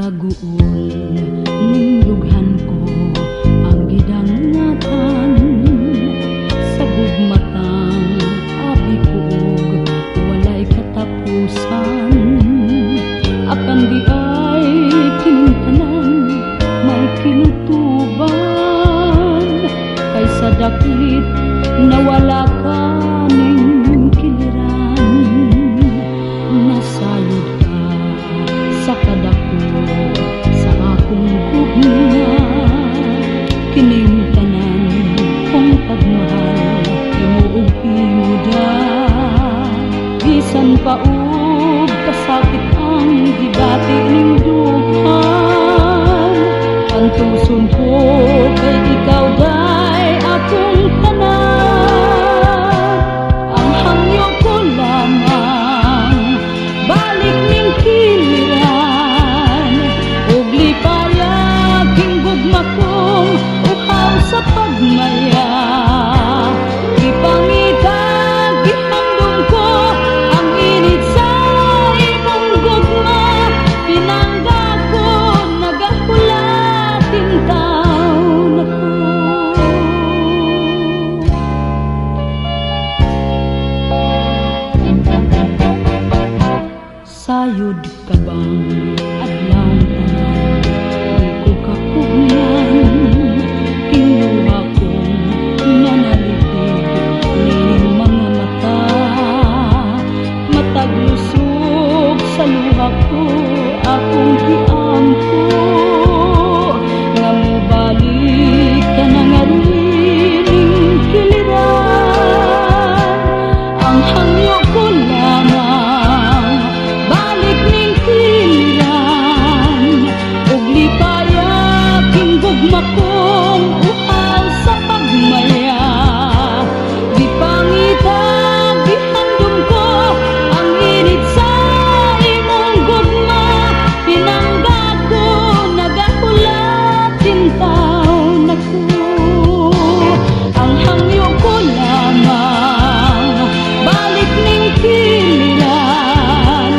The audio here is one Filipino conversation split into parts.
Taguol ning dughan ko ang gidangatan sa gugmatang abi ko walay katapusan. Apan di ay kining tanan may kinutuban kaysa daklit na wala ka ning kiliran. Nasayod ka sa kadako sa akong gugma, kining tanan kong pagmahal imuog imuda. Bisan pa og kasakit ang gibati ning duhan, ang tuson ko kay ikaw day akong tanan. Ang hangyo ko lamang balik ning kiliran, ug lipayag king gugma kong uhaw sa pagmaya. Ipangitag gihandom ko ang init sa imong gugma, pinangga ko nagahulating taon ako. Sayod ka bang adlaw tanan di ko kakugnan, kinuha kong nanalitig ning mga mata. Mataglusog sa luha ko akong giampo, nga mobalik ka na nga rin ning kiliran. Ang hangyo ko lamang balik ning kiliran, ug lipayag king gugma kong uhaw sa pagmaya. Gipangitag gihandom ko ang init sa imong gugma, pinangga ko nagahulating taon ako. Ang hangyo ko lamang balik ning kiliran,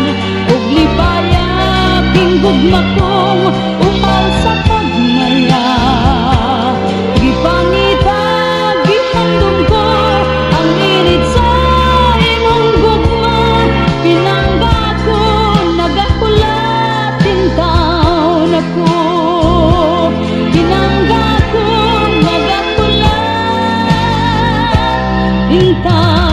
ug lipayag king gugma kong uhaw sa pagmaya. Gipangitag gihandom ko ang init sa imong gugma, pinangga ko nagahulating taon ako. Pinangga ko nagahulating taon.